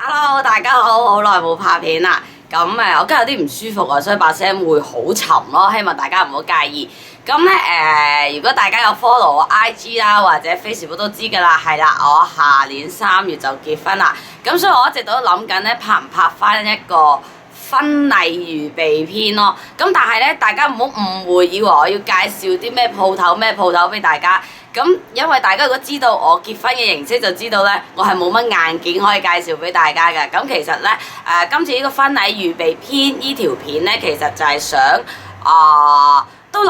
Hello，大家好，好耐冇拍片啦。咁我今日有啲唔舒服啊，所以把聲會好沉咯，希望大家唔好介意。咁咧如果大家有 follow 我 IG 啦或者 Facebook 都知㗎啦，係啦，我下年3月就結婚啦。咁所以我一直都諗緊咧，拍唔拍翻一個婚禮預備篇咯。咁但係咧，大家唔好誤會，以為我要介紹啲咩鋪頭俾大家。咁因為大家如果知道我結婚嘅形式，就知道咧，我係冇乜硬件可以介紹俾大家嘅。咁其實咧，今次呢個婚禮預備篇呢條片咧，其實就係想都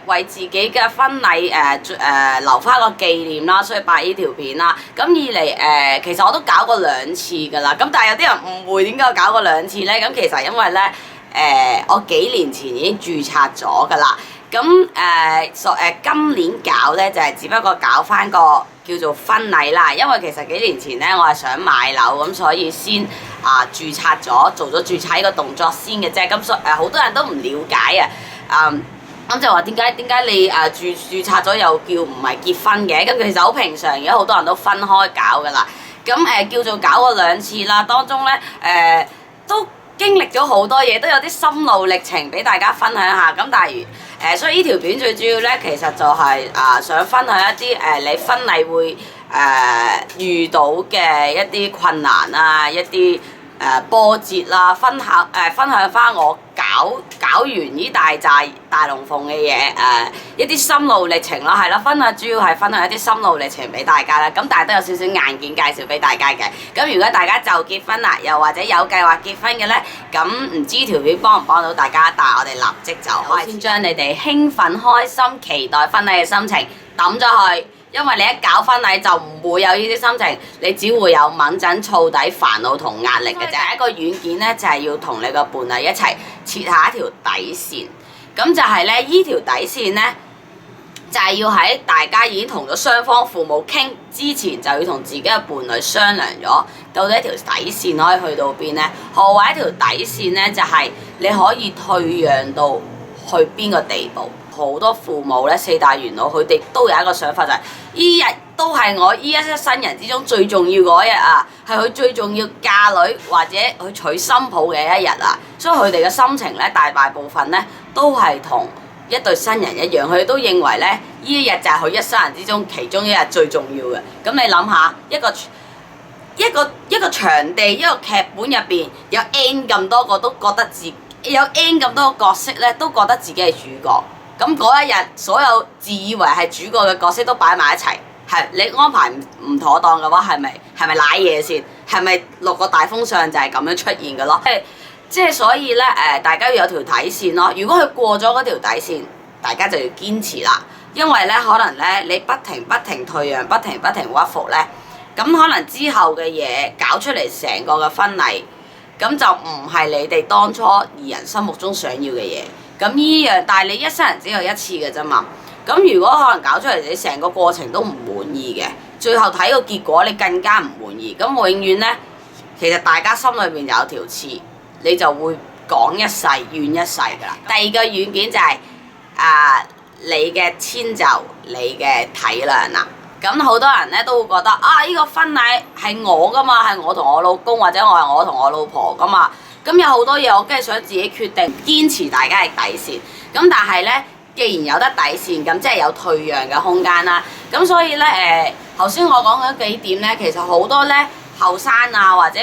為自己嘅婚禮留翻個紀念啦，所以拍呢條片啦。咁二嚟其實我都搞過2次㗎啦。咁但係有啲人誤會點解我搞過2次咧？咁其實因為咧我幾年前已經註冊咗㗎啦。咁今年搞咧就係只不過搞翻個叫做婚禮啦，因為其實幾年前咧我係想買樓，咁所以先註冊咗，做咗註冊呢個動作先嘅啫。咁所以好多人都唔了解啊，咁就話點解你註冊咗又叫唔係結婚嘅？咁其實好平常，而家好多人都分開搞噶啦。咁叫做搞過2次啦，當中咧都經歷咗好多嘢，都有啲心路歷程俾大家分享下。咁但係所以呢條片最主要咧，其實就係想分享一啲你婚禮會遇到嘅一啲困難啊，一啲波折啦，分享翻我搞完呢大龍鳳嘅嘢，一啲心路歷程啦，係啦，主要係分享一啲心路歷程俾大家啦。咁但係都有少少硬件介紹俾大家嘅。咁如果大家就結婚啦，又或者有計劃結婚嘅咧，咁唔知條片幫唔幫到大家？但係我哋立即就開始將你哋興奮、開心、期待婚禮嘅心情抌咗去。因為你一搞婚禮就唔會有呢啲心情，你只會有掹陣、燥底、煩惱同壓力嘅啫。第一個軟件咧就係要同你個伴侶一齊設下一條底線。咁就係咧，依條底線咧就係要喺大家已經同咗雙方父母傾之前，就要同自己嘅伴侶商量咗，到底一條底線可以去到邊咧？何謂一條底線咧？就係你可以退讓到去邊個地步？好多父母咧，4大元老佢哋都有一個想法，就係依日都係我依一生人之中最重要嗰一日啊，係佢最重要嫁女或者去娶新抱嘅一日啊，所以佢哋嘅心情咧，大部分咧都係同一對新人一樣，佢哋都認為咧，呢一日就係佢一生人之中其中一日最重要嘅。咁你諗下，一個場地，一個劇本入邊有 N 咁多個都覺得有 N 咁多個角色咧，都覺得自己係主角。咁嗰一日，所有自以為係主角嘅角色都擺埋一齊，係你安排唔妥當嘅話，係咪賴嘢先？係咪落個大風上就係咁樣出現嘅咯？即係所以咧大家要有條底線咯。如果佢過咗嗰條底線，大家就要堅持啦。因為咧可能咧你不停退讓，不停屈服咧，咁可能之後嘅嘢搞出嚟成個嘅婚禮，咁就唔係你哋當初二人心目中想要嘅嘢。咁依樣，但係你一生人只有一次嘅啫嘛。咁如果可能搞出嚟，你成個過程都唔滿意嘅，最後睇個結果你更加唔滿意。咁永遠咧，其實大家心裏面有條刺，你就會講一世怨一世㗎啦。第二個軟件就係你嘅遷就，你嘅體諒啦。咁好多人咧都會覺得呢個婚禮係我㗎嘛，係我同我老公，或者我同我老婆㗎嘛。咁有好多嘢我梗係想自己決定，堅持大家嘅底線。咁但係咧，既然有得底線，咁即係有退讓嘅空間啦。咁所以咧頭先我講嗰幾點咧，其實好多咧後生或者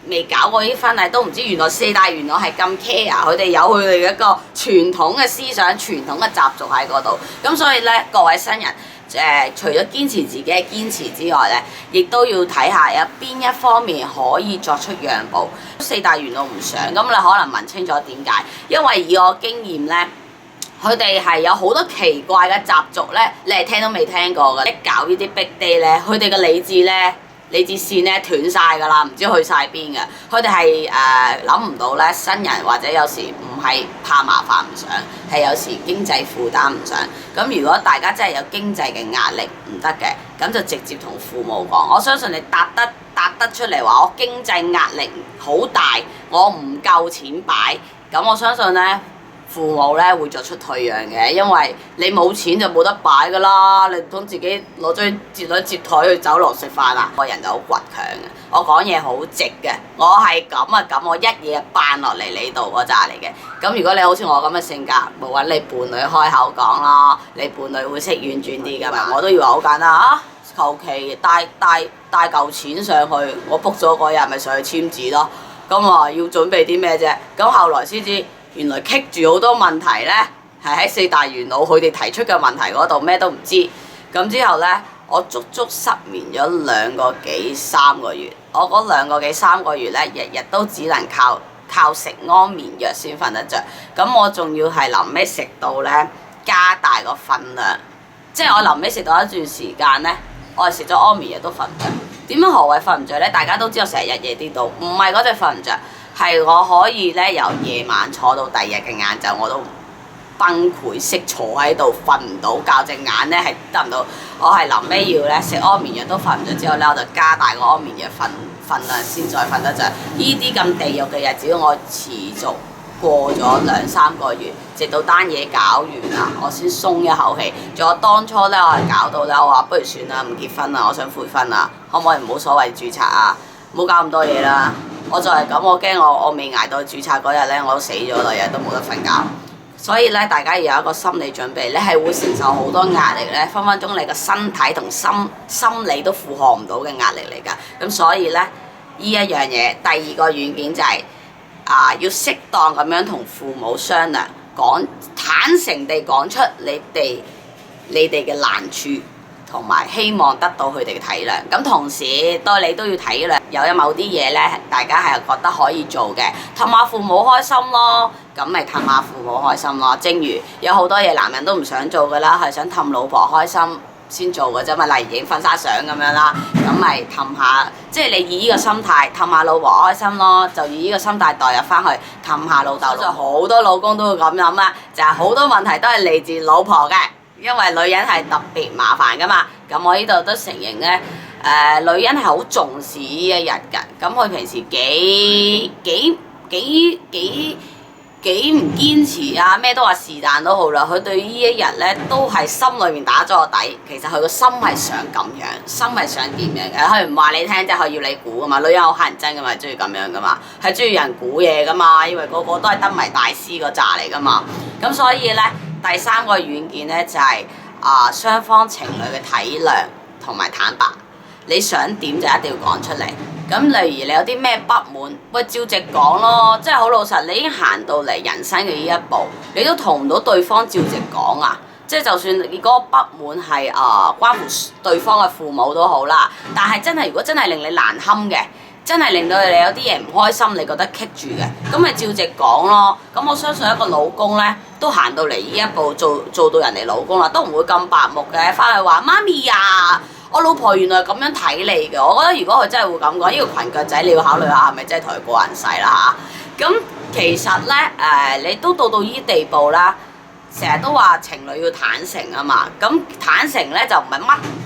未搞過啲婚禮都唔知，原來4大元老係咁 care，佢哋有佢哋一個傳統嘅思想、傳統嘅習俗喺嗰度。咁所以咧，各位新人。除咗堅持自己嘅堅持之外咧，亦都要睇下有邊一方面可以作出讓步。4大元老唔想，咁你可能問清楚點解？因為以我經驗咧，佢哋係有好多奇怪嘅習俗咧，你係聽都未聽過嘅。一搞呢啲 big day 咧，佢哋嘅理智線咧斷晒㗎啦，唔知去晒邊嘅。佢哋係諗唔到咧，新人或者有時唔係怕麻煩唔想，係有時經濟負擔唔想。咁如果大家真係有經濟嘅壓力唔得嘅，咁就直接同父母講。我相信你答得出嚟話，我經濟壓力好大，我唔夠錢擺。咁我相信咧，父母咧會作出退讓嘅，因為你冇錢就冇得擺噶啦，你唔通自己攞張摺台去酒樓食飯啊？個人就好倔強嘅。我講嘢好直嘅，我係咁啊咁，我一嘢扮落嚟你度嗰扎嚟嘅。咁如果你好似我咁嘅性格，咪揾你伴侶開口講咯，你伴侶會識婉轉啲㗎嘛。我都以為好簡單啊，求其帶嚿錢上去，我 book 咗嗰日咪上去簽字咯。咁啊要準備啲咩啫？咁後來先知原來棘住好多問題呢，係喺四大元老佢哋提出嘅問題嗰度，咩都唔知。咁之後呢，我足足失眠咗2個幾3個月。我嗰2個幾3個月呢，日日都只能靠食安眠藥先瞓得着。咁我仲要係臨尾食到呢，加大個份量，即係我臨尾食到一段時間呢，我係食咗安眠藥都瞓唔着。點樣何謂瞓唔着呢？大家都知道成日夜啲到，唔係嗰隻瞓唔着，係我可以呢，由夜晚坐到第二日嘅晏晝，我都崩潰式坐喺度瞓唔到覺，隻眼呢係得唔到。我係臨尾要呢，食安眠藥都瞓唔着之後呢，我就加大個安眠藥份量先再瞓得着。呢啲咁地獄嘅日子，我持續過咗2、3個月，直到單嘢搞完啦，我先鬆一口氣。仲有當初呢，我係搞到呢，我話不如算啦，唔結婚啦，我想悔婚啦，可唔可以唔好所謂註冊啊？唔好搞咁多嘢啦！我就係咁，我驚我未捱到註冊嗰日呢，我都死咗啦，日日都冇得瞓覺。所以咧，大家要有一個心理準備，你係會承受好多壓力咧，分分鐘你個身體同心理都負荷唔到嘅壓力嚟㗎。咁所以咧，呢一樣嘢，第二個軟件就係要適當咁樣同父母商量，坦誠地講出你哋嘅難處，同埋希望得到佢哋嘅體諒。咁同時對你都要體諒，有某啲嘢咧，大家係覺得可以做嘅，氹下父母開心咯。咁咪氹下父母開心咯。正如有好多嘢男人都唔想做㗎啦，係想氹老婆開心先做嘅啫嘛。例如影婚紗相咁樣啦，咁咪氹下，即係你以呢個心態氹下老婆開心咯，就以呢個心態代入翻去氹下老豆。就好多老公都會咁諗啦，就係好多問題都係嚟自老婆嘅，因為女人係特別麻煩㗎嘛。咁我呢度都承認咧，女人係好重視呢一日㗎。咁佢平時幾唔堅持啊，咩都話是但都好啦。佢對呢一日咧都係心裏面打咗個底，其實佢個心係想咁樣，心係想點樣嘅。佢唔話你聽，即係佢要你估噶嘛。女人好乞人憎噶嘛，中意咁樣噶嘛，係中意人估嘢噶嘛，以為個個都係燈謎大師嗰扎嚟噶嘛。咁所以咧，第3個軟件咧就係雙方情侶嘅體諒同埋坦白。你想點就一定要講出嚟。咁例如你有啲咩不滿，喂，照直講咯，即係好老實。你已經行到嚟人生嘅呢一步，你都同唔到對方照直講啊！即係就算你嗰個不滿係關乎對方嘅父母都好啦，但係真係如果真係令你難堪嘅，真係令到你有啲嘢唔開心，你覺得棘住嘅，咁咪照直講咯。咁我相信一個老公呢，都行到嚟呢一步，做到人哋老公啦，都唔會咁白目嘅，翻去話媽咪啊！我老婆原來咁樣睇你嘅。我覺得如果佢真係會咁講，呢個裙腳仔你要考慮下係咪真係同佢過人世啦嚇。咁其實呢，你都到呢啲地步啦，成日都話情侶要坦誠啊嘛。咁坦誠呢，就唔係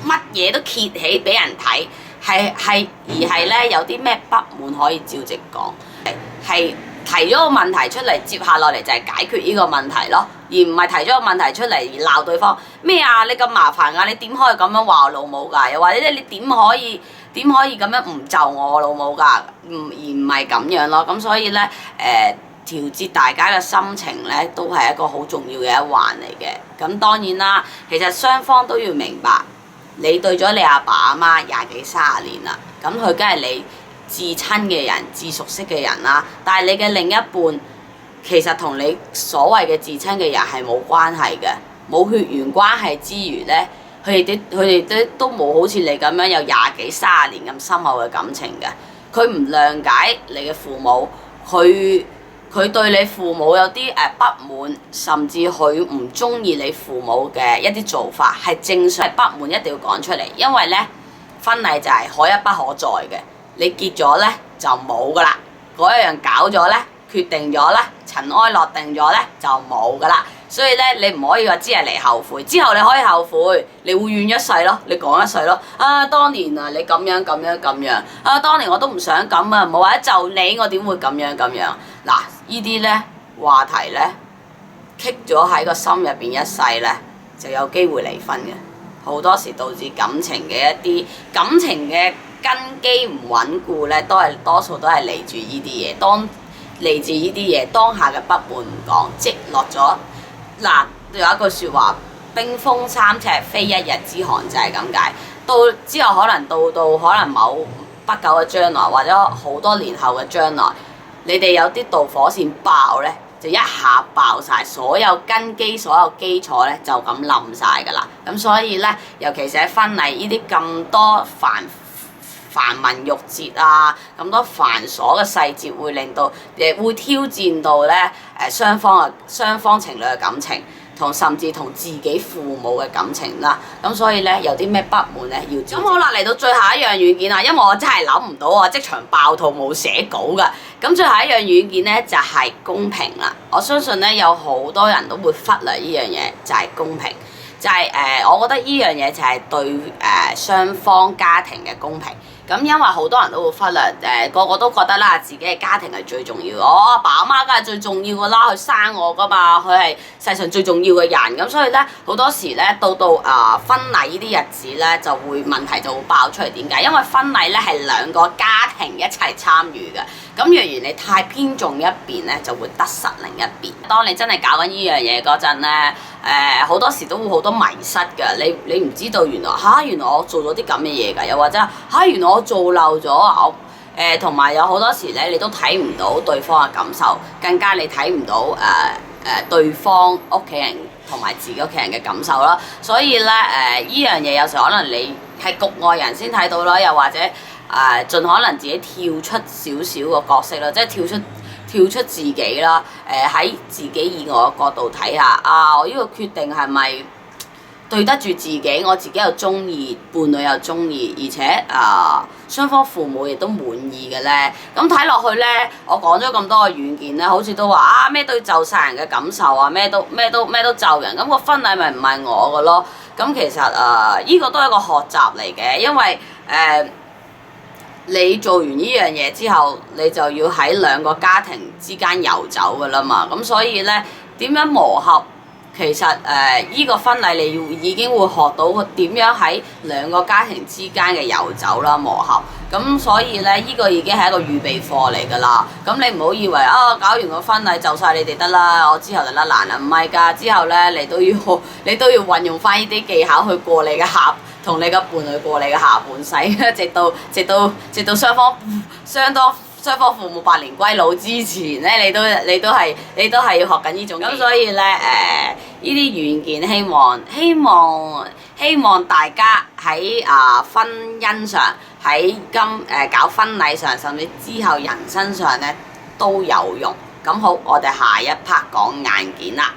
乜嘢都揭起俾人睇，而係呢，有啲咩不滿可以照直講，係提咗個問題出嚟，接下落嚟就係解決呢個問題咯，而唔係提咗個問題出嚟而鬧對方咩啊？你咁麻煩啊！你點可以咁樣話我老母㗎？又或者你點可以咁樣唔就我老母㗎？而唔係咁樣咯。咁所以咧，調節大家嘅心情咧，都係一個好重要嘅一環嚟嘅。咁當然啦，其實雙方都要明白，你對咗你阿爸阿媽20幾30年啦，咁佢梗係你至親嘅人、至熟悉嘅人啦，但係你嘅另一半其實同你所謂嘅至親嘅人係冇關係嘅，冇血緣關係之餘呢，佢哋都冇好似你咁樣有20幾30年咁深厚嘅感情嘅。佢唔諒解你嘅父母，佢對你父母有啲不滿，甚至佢唔中意你父母嘅一啲做法，係正常。不滿一定要講出嚟，因為呢，婚禮就係可一不可再嘅。你結咗呢，就冇噶啦，嗰一樣搞咗呢，決定咗呢，塵埃落定咗呢，就冇噶啦。所以呢，你唔可以話知人嚟後悔，之後你可以後悔，你會怨一世咯，你講一世咯。啊，當年啊，你咁樣咁樣咁樣，啊，當年我都唔想咁啊，冇或者就你，我點會咁樣咁樣？嗱，呢啲呢話題呢，棘咗喺個心入邊一世呢，就有機會離婚嘅。好多時導致感情嘅根基唔穩固咧，多數都係嚟自呢啲嘢。嚟自呢啲嘢，當下嘅不滿唔講，積落咗嗱，有一句説話：冰封三尺，非一日之寒，就係咁解。到之後可能到可能某不久嘅將來，或者好多年後嘅將來，你哋有啲導火線爆咧，就一下爆晒，所有根基、所有基礎咧就咁冧晒㗎啦。咁所以咧，尤其是喺婚禮呢啲咁多繁文縟節啊，咁多繁瑣嘅細節，會令到會挑戰到咧雙方情侶嘅感情，甚至同自己父母嘅感情啦。咁所以咧，有啲咩不滿咧要咁好啦，嚟到最後一樣軟件啦，因為我真係諗唔到啊，即場爆肚冇寫稿㗎。咁最後一樣軟件咧就係公平啦。我相信咧有好多人都會忽略呢樣嘢，就係公平。就係我覺得呢樣嘢就係對雙方家庭嘅公平。咁因為好多人都會忽略個個都覺得啦，自己嘅家庭係最重要。我阿爸阿媽梗係最重要㗎啦，佢生我㗎嘛，佢係世上最重要嘅人。咁所以咧，好多時咧到婚禮呢啲日子咧，問題就會爆出嚟。點解？因為婚禮咧係兩個家庭一齊參與嘅。咁若然你太偏重一邊咧，就會得失另一邊。當你真係搞緊呢樣嘢嗰陣咧，好多時都會好多迷失㗎。你唔知道原來我做咗啲咁嘅嘢㗎，又或者原來我做漏咗啊！同埋有好多時咧，你都睇唔到對方嘅感受，更加你睇唔到對方屋企人同埋自己屋企人嘅感受啦。所以咧呢樣嘢有時可能你係局外人先睇到啦，又或者盡可能自己跳出少少個角色啦，即係跳出自己啦。喺自己以外嘅角度睇下我呢個決定係咪對得住自己？我自己又中意，伴侶又中意，而且雙方父母亦都滿意嘅咧。咁睇落去咧，我講咗咁多個軟件咧，好似都話咩都要就晒人嘅感受啊，咩都就人。咁個婚禮咪唔係我嘅咯。咁其實呢個都係一個學習嚟嘅，因為你做完呢樣嘢之後，你就要喺兩個家庭之間遊走㗎啦嘛。咁所以咧，點樣磨合？其實呢個婚禮你已經會學到點樣喺兩個家庭之間嘅遊走啦、磨合。咁所以咧，呢個已經係一個預備課嚟㗎啦。咁你唔好以為搞完個婚禮就晒你哋得啦，我之後就甩爛啦。唔係㗎，之後咧你都要運用翻呢啲技巧去過你嘅同你嘅伴侶過你嘅下半世，直到雙方父母百年歸老之前咧，你都係要學緊呢種。咁所以咧呢啲軟件希望大家喺婚姻上，喺搞婚禮上，甚至之後人生上咧都有用。咁好，我哋下一 part 講硬件啦。